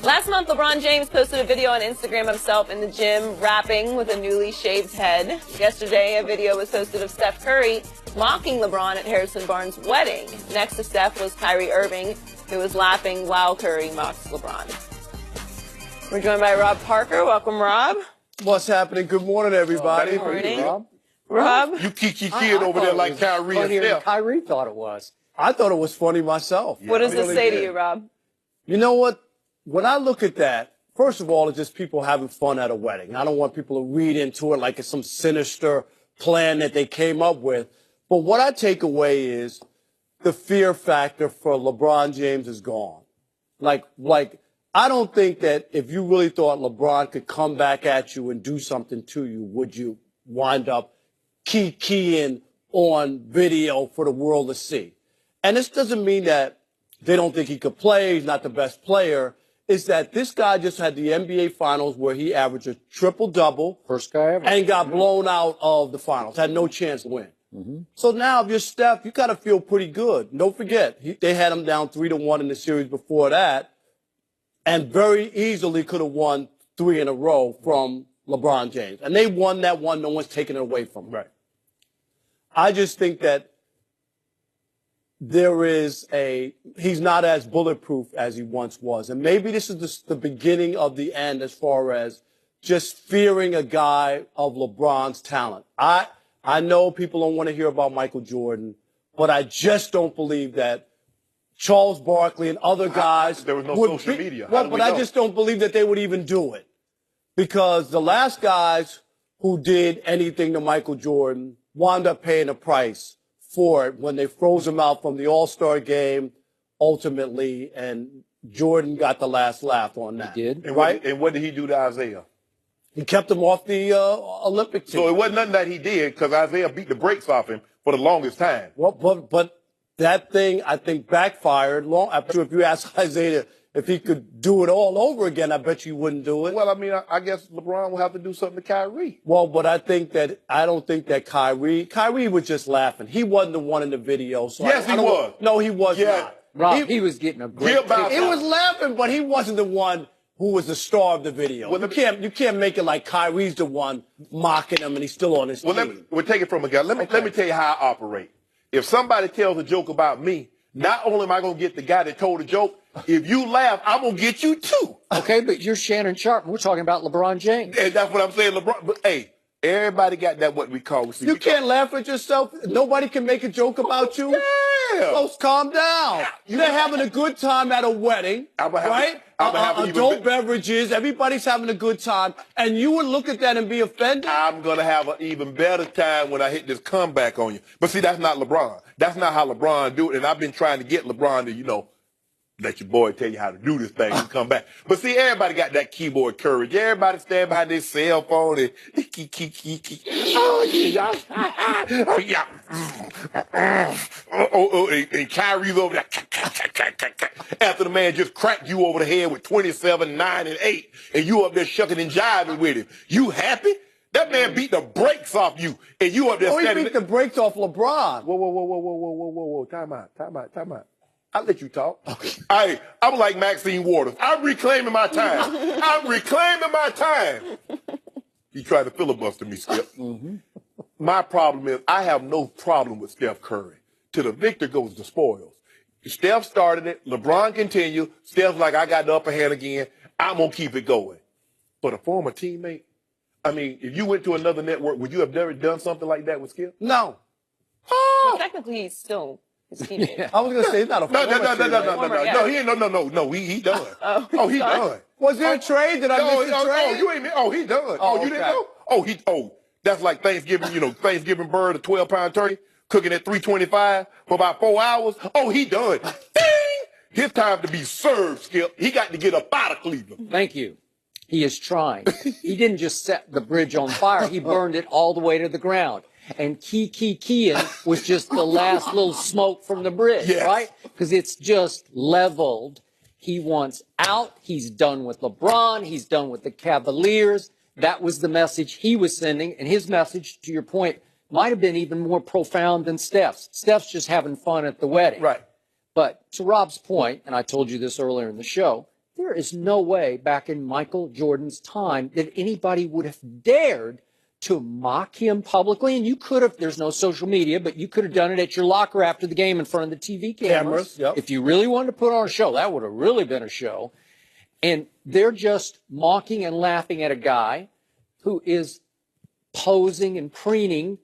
Last month, LeBron James posted a video on Instagram of himself in the gym rapping with a newly shaved head. Yesterday, a video was posted of Steph Curry mocking LeBron at Harrison Barnes' wedding. Next to Steph was Kyrie Irving, who was laughing while Curry mocked LeBron. We're joined by Rob Parker. Welcome, Rob. What's happening? Good morning, everybody. Good morning. Rob? Rob? You kiki kid over there like Kyrie and Steph. Kyrie thought it was. I thought it was funny myself. What does this say to did. you, Rob? You know what? When I look at that, first of all, it's just people having fun at a wedding. I don't want people to read into it like it's some sinister plan that they came up with. But what I take away is the fear factor for LeBron James is gone. Like I don't think that if you really thought LeBron could come back at you and do something to you, would you wind up keying on video for the world to see? And this doesn't mean that they don't think he could play. He's not the best player. Is that this guy just had the NBA Finals where he averaged a triple-double. First guy ever. And got blown out of the Finals. Had no chance to win. Mm-hmm. So now if you're Steph, you got to feel pretty good. Don't forget, they had him down 3-1 in the series before that. And very easily could have won 3 in a row from LeBron James. And they won that one. No one's taking it away from them. Right. I just think that he's not as bulletproof as he once was. And maybe this is the beginning of the end as far as just fearing a guy of LeBron's talent. I know people don't want to hear about Michael Jordan, but I just don't believe that Charles Barkley and other guys. There was no social media. Well, but I just don't believe that they would even do it. Because the last guys who did anything to Michael Jordan wound up paying a price for it when they froze him out from the All-Star game, ultimately, and Jordan got the last laugh on that. He did. And right? What did he do to Isaiah? He kept him off the Olympic team. So it wasn't nothing that he did because Isaiah beat the brakes off him for the longest time. Well, but that thing, I think, backfired. After, if you ask Isaiah if he could do it all over again, I bet you wouldn't do it. Well, I mean, I guess LeBron will have to do something to Kyrie. Well, but I don't think that Kyrie was just laughing. He wasn't the one in the video. So Yes, he was. No, he was not. Rob, he was getting a great kick. He was laughing, but he wasn't the one who was the star of the video. Well, you can't make it like Kyrie's the one mocking him and he's still on his team. We'll take it from a guy. Let me tell you how I operate. If somebody tells a joke about me, not only am I going to get the guy that told the joke, if you laugh, I'm going to get you too. Okay, but you're Shannon Sharp. We're talking about LeBron James. And that's what I'm saying, LeBron. But, hey, everybody got that what we call. You can't laugh at yourself. Nobody can make a joke about you. Yeah. Folks, calm down. They're having a good time at a wedding, right? Adult beverages. Everybody's having a good time. And you would look at that and be offended? I'm going to have an even better time when I hit this comeback on you. But see, that's not LeBron. That's not how LeBron do it. And I've been trying to get LeBron to, let your boy tell you how to do this thing and come back. But see, everybody got that keyboard courage. Everybody stand behind their cell phone and and Kyrie's over there. After the man just cracked you over the head with 27, 9, and 8, and you up there shucking and jiving with him. You happy? That man beat the brakes off you, and you up there standing. He beat the brakes off LeBron. Whoa. Time out. I'll let you talk. Okay. I'm like Maxine Waters. I'm reclaiming my time. You try to filibuster me, Skip. Mm-hmm. My problem is I have no problem with Steph Curry. To the victor goes the spoils. Steph started it. LeBron continued. Steph's like, I got the upper hand again. I'm going to keep it going. But a former teammate, I mean, if you went to another network, would you have never done something like that with Skip? No. Well, technically, he's still his teammate. Yeah. I was going to say he's not a former teammate. No, he ain't. No, he done. He done. Was there a trade? Did I miss a trade? You ain't. He done. You didn't know? That's like Thanksgiving, Thanksgiving bird, a 12-pound turkey, cooking at 325 for about 4 hours. He done. Ding! His time to be served, Skip. He got to get up out of Cleveland. Thank you. He is trying. He didn't just set the bridge on fire. He burned it all the way to the ground. And keying was just the last little smoke from the bridge, right? Because it's just leveled. He wants out. He's done with LeBron. He's done with the Cavaliers. That was the message he was sending. And his message, to your point, might have been even more profound than Steph's. Steph's just having fun at the wedding. Right. But to Rob's point, and I told you this earlier in the show, There is no way back in Michael Jordan's time that anybody would have dared to mock him publicly. And you could have, there's no social media, but you could have done it at your locker after the game in front of the TV cameras. Yep. If you really wanted to put on a show, that would have really been a show. And they're just mocking and laughing at a guy who is posing and preening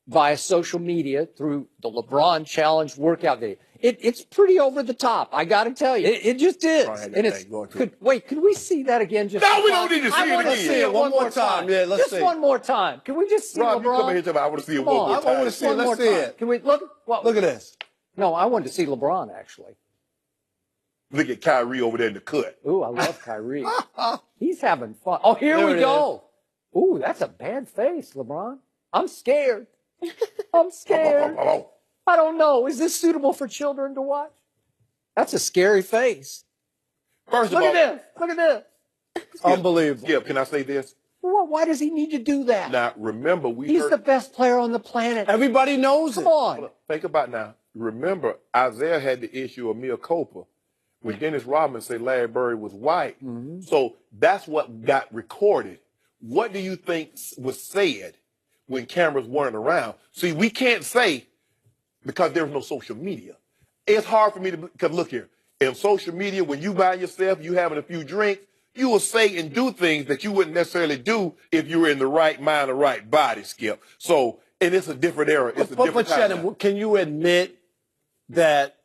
via social media through the LeBron Challenge workout video. It's pretty over the top. I got to tell you, it just is. And it's could we see that again? Just no, we don't need to see I it want to again. see it one more time. Yeah, let's just see. one more time. Can we just see Rob, LeBron? you come in here and tell me I want to see it one more time. I want to see it. Let's see it. Can we look? Look at this. No, I wanted to see LeBron actually. Look at Kyrie over there in the cut. Ooh, I love Kyrie. He's having fun. Oh, here There we it go. Ooh, that's a bad face, LeBron. I'm scared. I'm scared. I don't know. Is this suitable for children to watch? That's a scary face. First of Look all, at this. Look at this. Unbelievable. Skip, can I say this? Well, why does he need to do that? Now, remember, He's the best player on the planet. Everybody knows Come it. on. Think about now. Remember, Isaiah had the issue of mea culpa when Dennis Rodman said Larry Bird was white. Mm-hmm. So that's what got recorded. What do you think was said when cameras weren't around? See, we can't say because there's no social media. It's hard for me to, because look here, in social media, when you by yourself, you having a few drinks, you will say and do things that you wouldn't necessarily do if you were in the right mind or right body, Skip. So, and it's a different era. It's a different time Shannon, now. can you admit that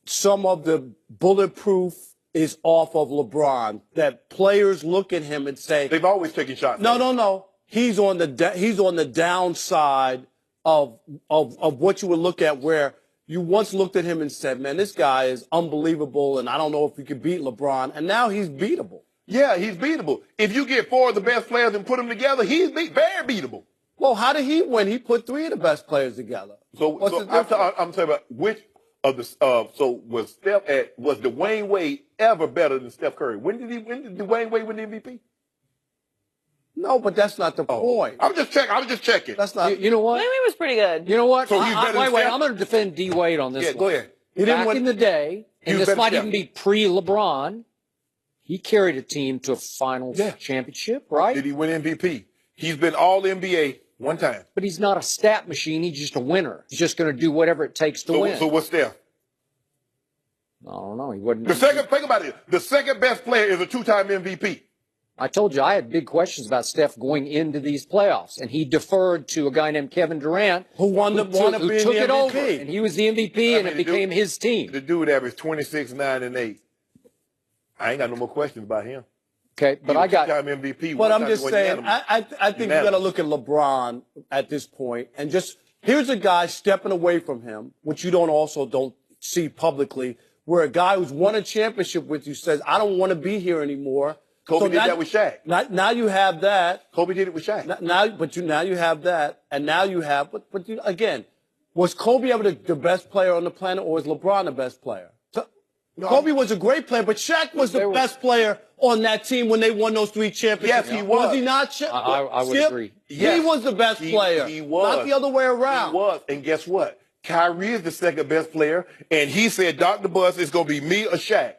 some of the bulletproof is off of LeBron, that players look at him and say, They've always taken shots. no. He's on the downside of what you would look at, where you once looked at him and said, man, this guy is unbelievable, and I don't know if he could beat LeBron, and now he's beatable. Yeah, he's beatable. If you get four of the best players and put them together, he's very beatable. Well, how did he win? He put three of the best players together. So, What's the I'm difference? talking about which of the so was Dwayne Wade ever better than Steph Curry? When did Dwayne Wade win the MVP? No, but that's not the point. I was just checking. That's not. You know what? Maybe it was pretty good. You know what? So he's better than Wait, Steph? I'm going to defend D. Wade on this Yeah, one. go ahead. He didn't Back win- in the day, He and was this better might than even be pre-LeBron, he carried a team to a finals championship, right? Did he win MVP? He's been all NBA one time. But he's not a stat machine. He's just a winner. He's just going to do whatever it takes to win. So what's Steph? I don't know. He wasn't. Think about it. The second best player is a two-time MVP. I told you I had big questions about Steph going into these playoffs, and he deferred to a guy named Kevin Durant, Who won the who being took the it over, MVP. and he was the MVP, and it became his team. The dude averaged 26, 9, and 8. I ain't got no more questions about him. Okay, but I got. Two-time MVP. But one I'm time just he won saying, unanimous. I think you got to look at LeBron at this point, and just here's a guy stepping away from him, which you don't see publicly, where a guy who's won a championship with you says, I don't want to be here anymore. Kobe did that with Shaq. Now you have that. Kobe did it with Shaq. Now you have that, and now you have. But again, was Kobe ever the best player on the planet, or was LeBron the best player? Kobe was a great player, but Shaq was the best player on that team when they won those three championships. Yes, he was. Was he not? I would Skip? agree. He was the best player. He was. Not the other way around. He was. And guess what? Kyrie is the second best player, and he said, Dr. Buzz, it's going to be me or Shaq.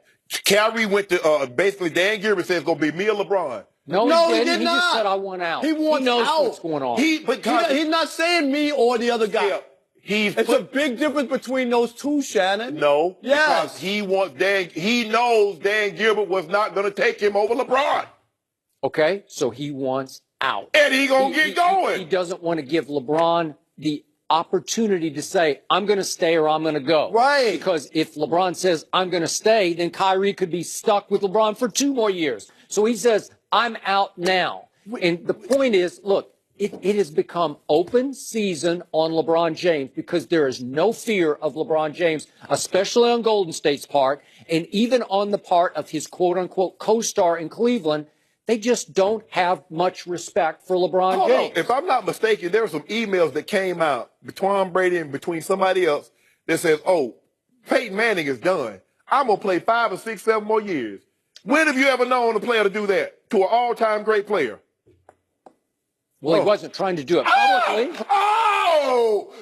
Kyrie went to basically Dan Gilbert said it's going to be me or LeBron. No, he didn't. did He not. just said, I want out. He wants knows out. what's going on. He's not saying me or the other guy. It's a big difference between those two, Shannon. No. Yes. Because he knows Dan Gilbert was not going to take him over LeBron. Okay, so he wants out. And he going to get going. He doesn't want to give LeBron the opportunity to say, I'm going to stay or I'm going to go. Right. Because if LeBron says, I'm going to stay, then Kyrie could be stuck with LeBron for 2 more years. So he says, I'm out now. And the point is, look, it has become open season on LeBron James because there is no fear of LeBron James, especially on Golden State's part, and even on the part of his quote-unquote co-star in Cleveland. They just don't have much respect for LeBron James. If I'm not mistaken, there were some emails that came out between Brady and between somebody else that says, oh, Peyton Manning is done. I'm going to play 5 or 6, 7 more years. When have you ever known a player to do that to an all-time great player? Well, he wasn't trying to do it publicly.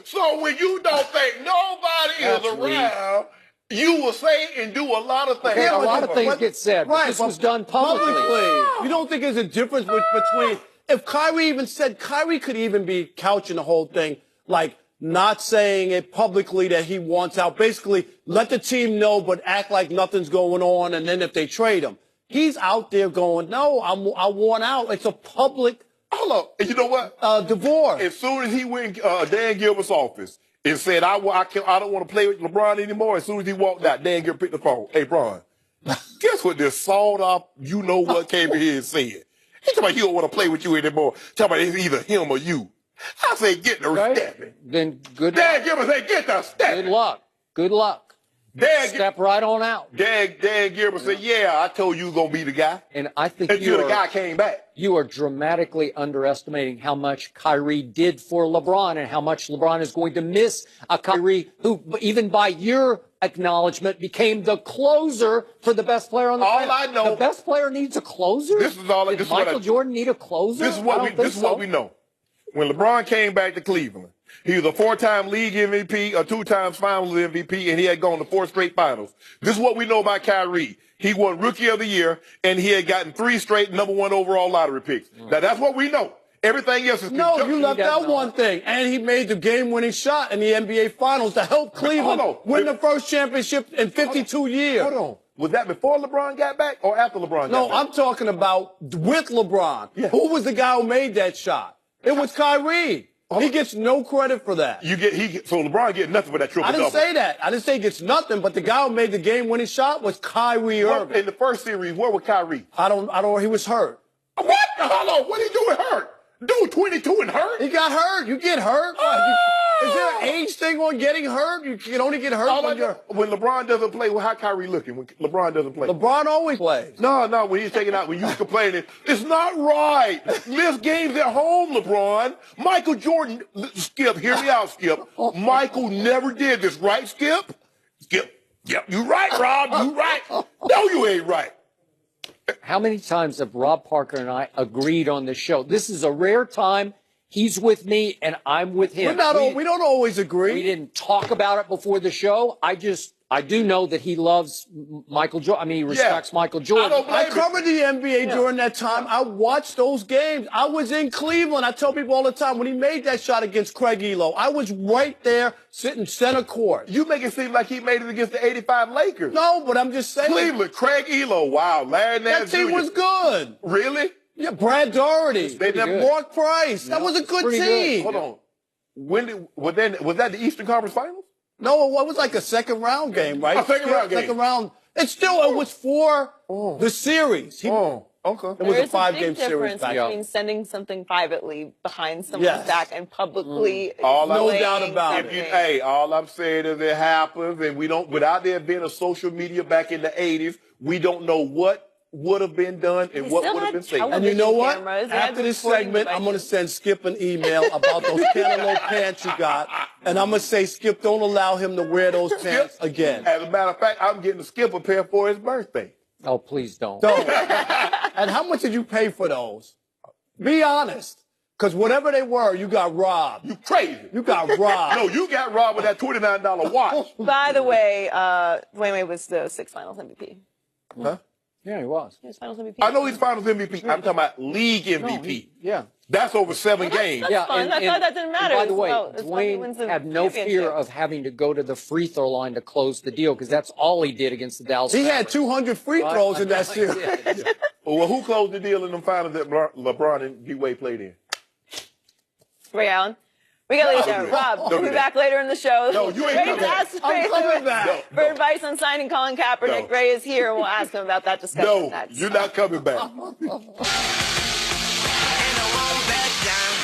So when you don't think nobody is around You will say and do a lot of things. Yeah, a lot of things get said, but this was done publicly. You don't think there's a difference between if Kyrie even said Kyrie could even be couching the whole thing like not saying it publicly that he wants out, basically let the team know but act like nothing's going on, and then if they trade him, he's out there going, no, I want out. It's a public. Hold on, and you know what? Divorce. As soon as he went in Dan Gilbert's office and said, I don't want to play with LeBron anymore, as soon as he walked out, Dan Gilbert picked the phone. Hey, Bron, guess what this sawed off, you know what came in here and said? He talking about he don't want to play with you anymore. Talking about it's either him or you. I say, get the stepping. Then good Dan luck. Gilbert say, get the stepping. Good luck. Good luck. Step right on out. Dan Gilbert said, yeah, I told you was going to be the guy. And I think the guy came back. You are dramatically underestimating how much Kyrie did for LeBron and how much LeBron is going to miss a Kyrie who, even by your acknowledgement, became the closer for the best player on the planet. All I know. The best player needs a closer? This is all. Did Michael Jordan need a closer? This is what we know. When LeBron came back to Cleveland, he was a 4-time league MVP, a 2-time finals MVP, and he had gone to 4 straight finals. This is what we know about Kyrie. He won Rookie of the Year, and he had gotten 3 straight #1 overall lottery picks. Now, that's what we know. Everything else is no, you left out one thing. And he made the game-winning shot in the NBA Finals to help Cleveland win the first championship in 52 years. Hold on. Was that before LeBron got back or after LeBron got back? No, I'm talking about with LeBron. Yeah. Who was the guy who made that shot? It was Kyrie. He gets no credit for that. So LeBron gets nothing for that triple double. I didn't say that. I didn't say he gets nothing, but the guy who made the game-winning shot was Kyrie Irving. In the first series, where was Kyrie? I don't know. He was hurt. What? Hold on. What did he do with hurt? Dude, 22 and hurt? He got hurt. You get hurt. Is there an age thing on getting hurt? You can only get hurt when LeBron doesn't play. Well, how Kyrie looking when LeBron doesn't play? LeBron always plays. No, when he's taking out, when you complaining, it's not right. Miss games at home, LeBron. Michael Jordan, Skip, hear me out, Skip. Michael never did this, right, Skip? Skip, yep, you right, Rob, you right. No, you ain't right. How many times have Rob Parker and I agreed on this show? This is a rare time. He's with me and I'm with him. We don't always agree. We didn't talk about it before the show. I do know that he loves Michael Jordan. I mean, he respects Michael Jordan. I covered the NBA during that time. I watched those games. I was in Cleveland. I tell people all the time, when he made that shot against Craig Elo, I was right there sitting center court. You make it seem like he made it against the 85 Lakers. No, but I'm just saying. Cleveland, Craig Elo, wow. Larry Nance That team was good. Really? Yeah, Brad Daugherty. Mark Price. That was a good team. Hold on. Was that the Eastern Conference Finals? No, it was like a second round game, right? A second round game. Second round. It was for the series. Okay. It was a 5-game series back between sending something privately behind someone's back and publicly. No doubt about it. Hey, all I'm saying is it happens, and we don't. Without there being a social media back in the '80s, we don't know what would have been done and what would have been said. And you know what? After this segment, I'm going to send Skip an email about those cantaloupe pants you got, and I'm going to say, Skip, don't allow him to wear those pants again. As a matter of fact, I'm getting Skip a pair for his birthday. Oh, please don't. And how much did you pay for those? Be honest. Because whatever they were, you got robbed. You crazy. You got robbed. No, you got robbed with that $29 watch. By the way, Dwayne Wade was the 6th Finals MVP. Huh? Yeah, he was. He was Finals MVP. I know he's Finals MVP. I'm talking about league MVP. Yeah. That's over 7 games. That's fun. I thought that didn't matter. By the way, Dwayne had no fear of having to go to the free throw line to close the deal because that's all he did against the Dallas He Mavericks. had 200 free throws in that series. Well, who closed the deal in the finals that LeBron and D-Wade played in? Ray Allen. We got to leave there. Rob, we'll be back later in the show. No, you ain't coming back. I'm coming back. For advice on signing Colin Kaepernick, Ray is here, and we'll ask him about that discussion next. No, you're not coming back. And I won't back down.